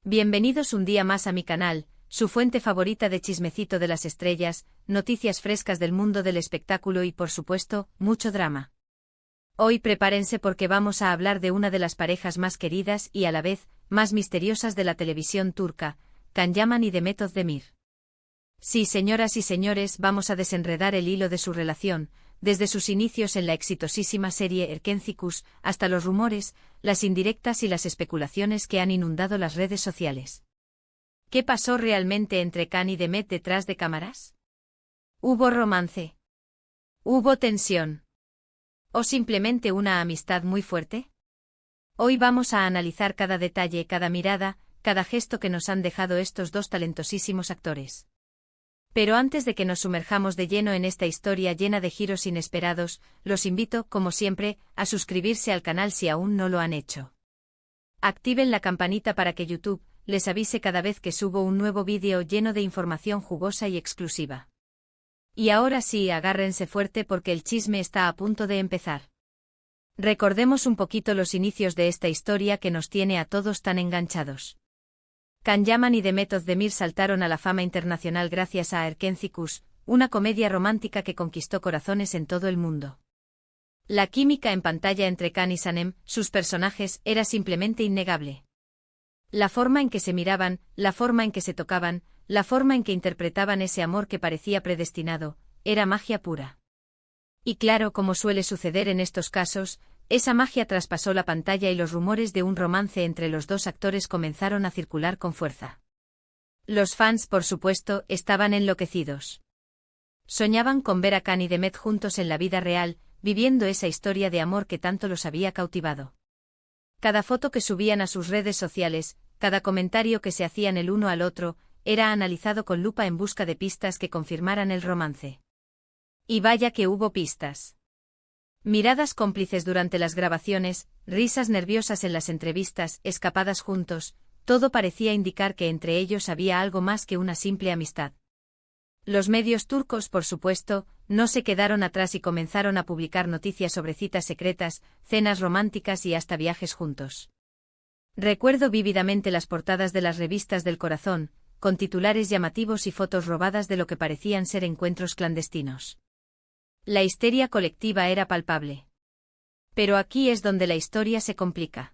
Bienvenidos un día más a mi canal, su fuente favorita de chismecito de las estrellas, noticias frescas del mundo del espectáculo y por supuesto, mucho drama. Hoy prepárense porque vamos a hablar de una de las parejas más queridas y a la vez, más misteriosas de la televisión turca, Can Yaman y Demet Özdemir. Sí, señoras y señores, vamos a desenredar el hilo de su relación, desde sus inicios en la exitosísima serie Erkenci hasta los rumores, las indirectas y las especulaciones que han inundado las redes sociales. ¿Qué pasó realmente entre Can y Demet detrás de cámaras? ¿Hubo romance? ¿Hubo tensión? ¿O simplemente una amistad muy fuerte? Hoy vamos a analizar cada detalle, cada mirada, cada gesto que nos han dejado estos dos talentosísimos actores. Pero antes de que nos sumerjamos de lleno en esta historia llena de giros inesperados, los invito, como siempre, a suscribirse al canal si aún no lo han hecho. Activen la campanita para que YouTube les avise cada vez que subo un nuevo vídeo lleno de información jugosa y exclusiva. Y ahora sí, agárrense fuerte porque el chisme está a punto de empezar. Recordemos un poquito los inicios de esta historia que nos tiene a todos tan enganchados. Can Yaman y Demet Özdemir saltaron a la fama internacional gracias a Erkenci, una comedia romántica que conquistó corazones en todo el mundo. La química en pantalla entre Can y Sanem, sus personajes, era simplemente innegable. La forma en que se miraban, la forma en que se tocaban, la forma en que interpretaban ese amor que parecía predestinado, era magia pura. Y claro, como suele suceder en estos casos, esa magia traspasó la pantalla y los rumores de un romance entre los dos actores comenzaron a circular con fuerza. Los fans, por supuesto, estaban enloquecidos. Soñaban con ver a Can y Demet juntos en la vida real, viviendo esa historia de amor que tanto los había cautivado. Cada foto que subían a sus redes sociales, cada comentario que se hacían el uno al otro, era analizado con lupa en busca de pistas que confirmaran el romance. Y vaya que hubo pistas. Miradas cómplices durante las grabaciones, risas nerviosas en las entrevistas, escapadas juntos, todo parecía indicar que entre ellos había algo más que una simple amistad. Los medios turcos, por supuesto, no se quedaron atrás y comenzaron a publicar noticias sobre citas secretas, cenas románticas y hasta viajes juntos. Recuerdo vívidamente las portadas de las revistas del corazón, con titulares llamativos y fotos robadas de lo que parecían ser encuentros clandestinos. La histeria colectiva era palpable. Pero aquí es donde la historia se complica.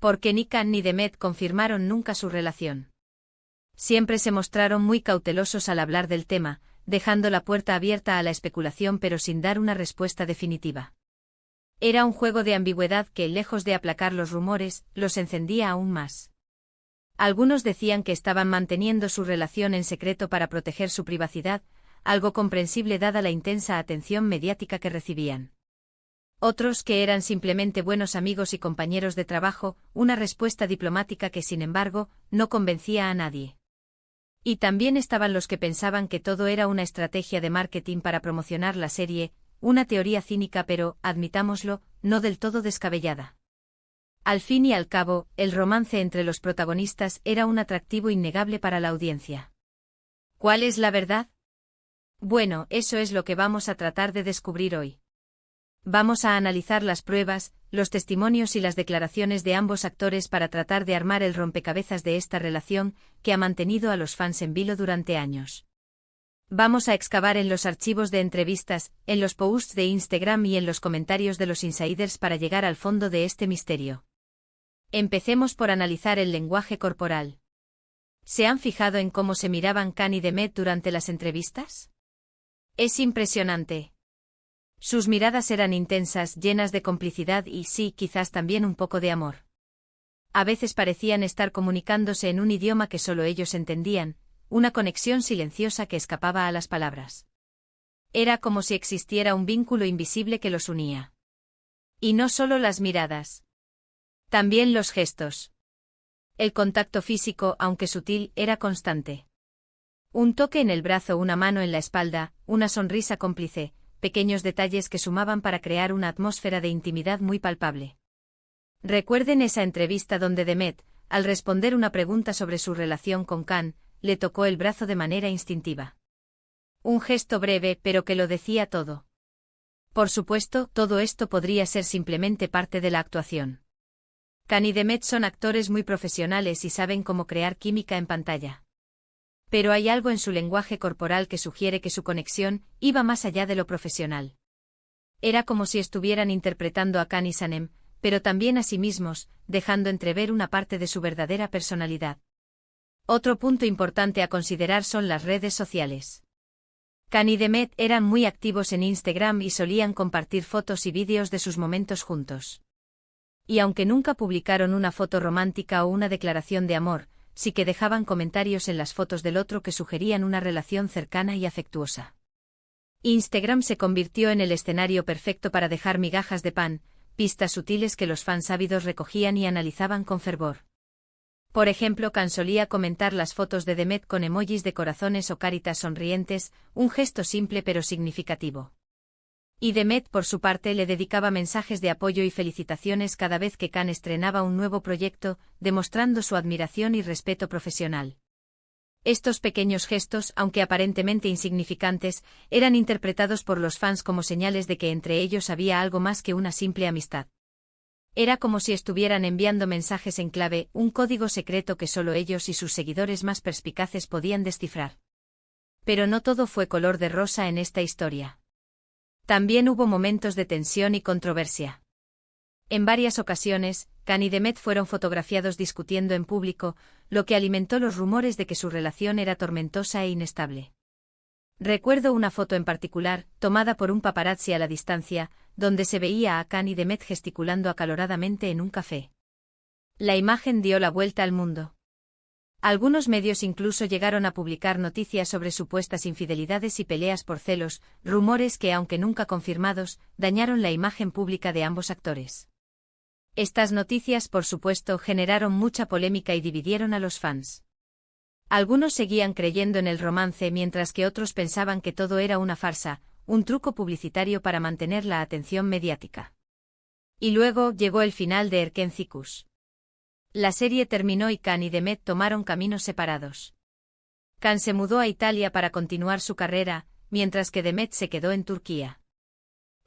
Porque ni Can ni Demet confirmaron nunca su relación. Siempre se mostraron muy cautelosos al hablar del tema, dejando la puerta abierta a la especulación pero sin dar una respuesta definitiva. Era un juego de ambigüedad que, lejos de aplacar los rumores, los encendía aún más. Algunos decían que estaban manteniendo su relación en secreto para proteger su privacidad, algo comprensible dada la intensa atención mediática que recibían. Otros que eran simplemente buenos amigos y compañeros de trabajo, una respuesta diplomática que sin embargo, no convencía a nadie. Y también estaban los que pensaban que todo era una estrategia de marketing para promocionar la serie, una teoría cínica pero, admitámoslo, no del todo descabellada. Al fin y al cabo, el romance entre los protagonistas era un atractivo innegable para la audiencia. ¿Cuál es la verdad? Bueno, eso es lo que vamos a tratar de descubrir hoy. Vamos a analizar las pruebas, los testimonios y las declaraciones de ambos actores para tratar de armar el rompecabezas de esta relación que ha mantenido a los fans en vilo durante años. Vamos a excavar en los archivos de entrevistas, en los posts de Instagram y en los comentarios de los insiders para llegar al fondo de este misterio. Empecemos por analizar el lenguaje corporal. ¿Se han fijado en cómo se miraban Can y Demet durante las entrevistas? Es impresionante. Sus miradas eran intensas, llenas de complicidad y sí, quizás también un poco de amor. A veces parecían estar comunicándose en un idioma que solo ellos entendían, una conexión silenciosa que escapaba a las palabras. Era como si existiera un vínculo invisible que los unía. Y no solo las miradas. También los gestos. El contacto físico, aunque sutil, era constante. Un toque en el brazo, una mano en la espalda, una sonrisa cómplice, pequeños detalles que sumaban para crear una atmósfera de intimidad muy palpable. Recuerden esa entrevista donde Demet, al responder una pregunta sobre su relación con Can, le tocó el brazo de manera instintiva. Un gesto breve pero que lo decía todo. Por supuesto, todo esto podría ser simplemente parte de la actuación. Khan y Demet son actores muy profesionales y saben cómo crear química en pantalla. Pero hay algo en su lenguaje corporal que sugiere que su conexión iba más allá de lo profesional. Era como si estuvieran interpretando a Khan y Sanem, pero también a sí mismos, dejando entrever una parte de su verdadera personalidad. Otro punto importante a considerar son las redes sociales. Khan y Demet eran muy activos en Instagram y solían compartir fotos y vídeos de sus momentos juntos. Y aunque nunca publicaron una foto romántica o una declaración de amor, sí que dejaban comentarios en las fotos del otro que sugerían una relación cercana y afectuosa. Instagram se convirtió en el escenario perfecto para dejar migajas de pan, pistas sutiles que los fans ávidos recogían y analizaban con fervor. Por ejemplo, Khan solía comentar las fotos de Demet con emojis de corazones o caritas sonrientes, un gesto simple pero significativo. Y Demet, por su parte, le dedicaba mensajes de apoyo y felicitaciones cada vez que Khan estrenaba un nuevo proyecto, demostrando su admiración y respeto profesional. Estos pequeños gestos, aunque aparentemente insignificantes, eran interpretados por los fans como señales de que entre ellos había algo más que una simple amistad. Era como si estuvieran enviando mensajes en clave, un código secreto que solo ellos y sus seguidores más perspicaces podían descifrar. Pero no todo fue color de rosa en esta historia. También hubo momentos de tensión y controversia. En varias ocasiones, Khan y Demet fueron fotografiados discutiendo en público, lo que alimentó los rumores de que su relación era tormentosa e inestable. Recuerdo una foto en particular, tomada por un paparazzi a la distancia, donde se veía a Khan y Demet gesticulando acaloradamente en un café. La imagen dio la vuelta al mundo. Algunos medios incluso llegaron a publicar noticias sobre supuestas infidelidades y peleas por celos, rumores que, aunque nunca confirmados, dañaron la imagen pública de ambos actores. Estas noticias, por supuesto, generaron mucha polémica y dividieron a los fans. Algunos seguían creyendo en el romance mientras que otros pensaban que todo era una farsa, un truco publicitario para mantener la atención mediática. Y luego llegó el final de Erken Cikus. La serie terminó y Khan y Demet tomaron caminos separados. Khan se mudó a Italia para continuar su carrera, mientras que Demet se quedó en Turquía.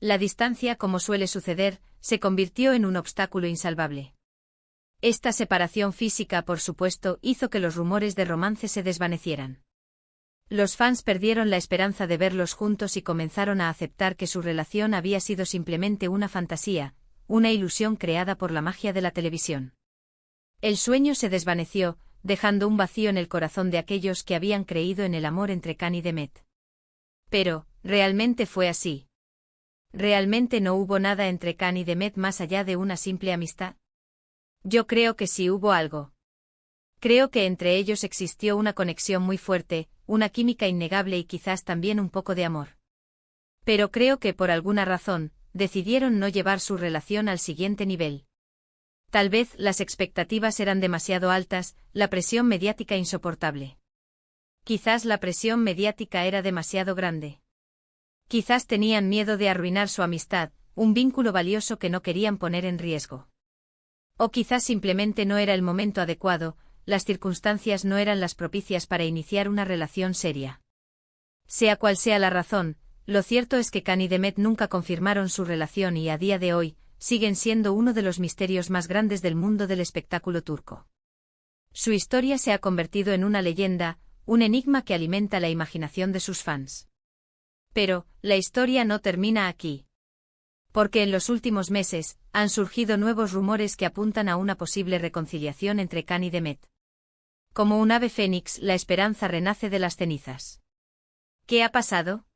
La distancia, como suele suceder, se convirtió en un obstáculo insalvable. Esta separación física, por supuesto, hizo que los rumores de romance se desvanecieran. Los fans perdieron la esperanza de verlos juntos y comenzaron a aceptar que su relación había sido simplemente una fantasía, una ilusión creada por la magia de la televisión. El sueño se desvaneció, dejando un vacío en el corazón de aquellos que habían creído en el amor entre Khan y Demet. Pero, ¿realmente fue así? ¿Realmente no hubo nada entre Khan y Demet más allá de una simple amistad? Yo creo que sí hubo algo. Creo que entre ellos existió una conexión muy fuerte, una química innegable y quizás también un poco de amor. Pero creo que por alguna razón, decidieron no llevar su relación al siguiente nivel. Tal vez las expectativas eran demasiado altas, la presión mediática insoportable. Quizás la presión mediática era demasiado grande. Quizás tenían miedo de arruinar su amistad, un vínculo valioso que no querían poner en riesgo. O quizás simplemente no era el momento adecuado, las circunstancias no eran las propicias para iniciar una relación seria. Sea cual sea la razón, lo cierto es que Khan y Demet nunca confirmaron su relación y a día de hoy, siguen siendo uno de los misterios más grandes del mundo del espectáculo turco. Su historia se ha convertido en una leyenda, un enigma que alimenta la imaginación de sus fans. Pero, la historia no termina aquí. Porque en los últimos meses, han surgido nuevos rumores que apuntan a una posible reconciliación entre Khan y Demet. Como un ave fénix, la esperanza renace de las cenizas. ¿Qué ha pasado?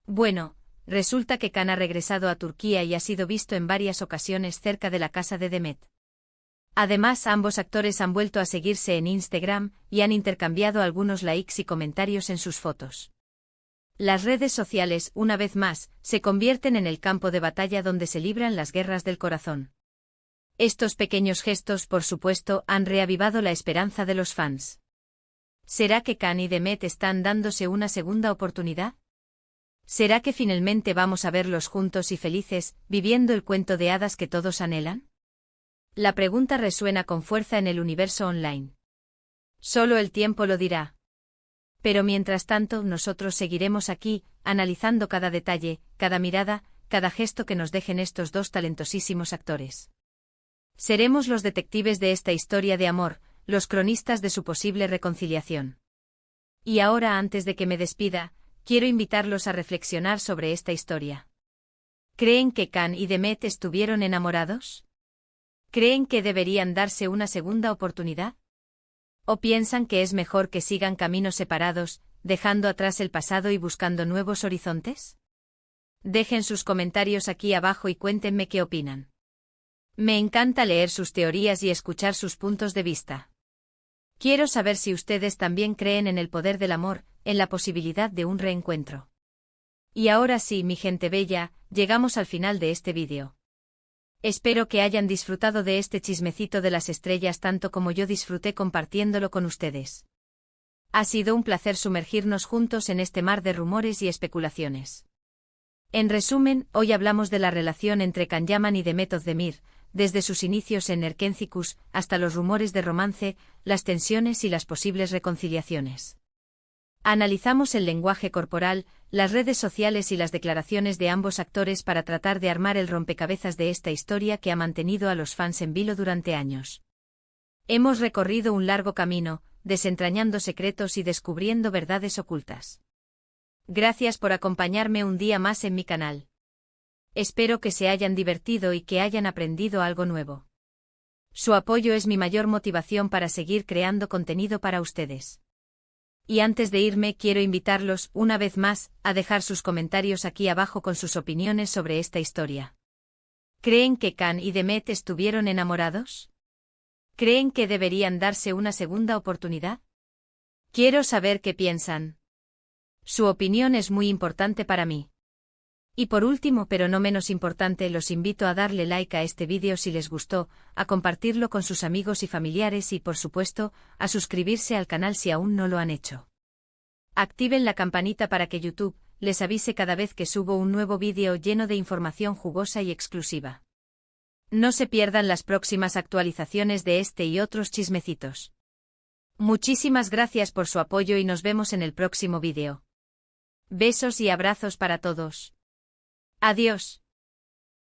Bueno, resulta que Khan ha regresado a Turquía y ha sido visto en varias ocasiones cerca de la casa de Demet. Además, ambos actores han vuelto a seguirse en Instagram y han intercambiado algunos likes y comentarios en sus fotos. Las redes sociales, una vez más, se convierten en el campo de batalla donde se libran las guerras del corazón. Estos pequeños gestos, por supuesto, han reavivado la esperanza de los fans. ¿Será que Khan y Demet están dándose una segunda oportunidad? ¿Será que finalmente vamos a verlos juntos y felices, viviendo el cuento de hadas que todos anhelan? La pregunta resuena con fuerza en el universo online. Solo el tiempo lo dirá. Pero mientras tanto, nosotros seguiremos aquí, analizando cada detalle, cada mirada, cada gesto que nos dejen estos dos talentosísimos actores. Seremos los detectives de esta historia de amor, los cronistas de su posible reconciliación. Y ahora, antes de que me despida, quiero invitarlos a reflexionar sobre esta historia. ¿Creen que Can y Demet estuvieron enamorados? ¿Creen que deberían darse una segunda oportunidad? ¿O piensan que es mejor que sigan caminos separados, dejando atrás el pasado y buscando nuevos horizontes? Dejen sus comentarios aquí abajo y cuéntenme qué opinan. Me encanta leer sus teorías y escuchar sus puntos de vista. Quiero saber si ustedes también creen en el poder del amor, en la posibilidad de un reencuentro. Y ahora sí, mi gente bella, llegamos al final de este vídeo. Espero que hayan disfrutado de este chismecito de las estrellas tanto como yo disfruté compartiéndolo con ustedes. Ha sido un placer sumergirnos juntos en este mar de rumores y especulaciones. En resumen, hoy hablamos de la relación entre Can Yaman y Demet Özdemir, desde sus inicios en Erkenci hasta los rumores de romance, las tensiones y las posibles reconciliaciones. Analizamos el lenguaje corporal, las redes sociales y las declaraciones de ambos actores para tratar de armar el rompecabezas de esta historia que ha mantenido a los fans en vilo durante años. Hemos recorrido un largo camino, desentrañando secretos y descubriendo verdades ocultas. Gracias por acompañarme un día más en mi canal. Espero que se hayan divertido y que hayan aprendido algo nuevo. Su apoyo es mi mayor motivación para seguir creando contenido para ustedes. Y antes de irme quiero invitarlos, una vez más, a dejar sus comentarios aquí abajo con sus opiniones sobre esta historia. ¿Creen que Can y Demet estuvieron enamorados? ¿Creen que deberían darse una segunda oportunidad? Quiero saber qué piensan. Su opinión es muy importante para mí. Y por último, pero no menos importante, los invito a darle like a este vídeo si les gustó, a compartirlo con sus amigos y familiares y, por supuesto, a suscribirse al canal si aún no lo han hecho. Activen la campanita para que YouTube les avise cada vez que subo un nuevo vídeo lleno de información jugosa y exclusiva. No se pierdan las próximas actualizaciones de este y otros chismecitos. Muchísimas gracias por su apoyo y nos vemos en el próximo vídeo. Besos y abrazos para todos. Adiós.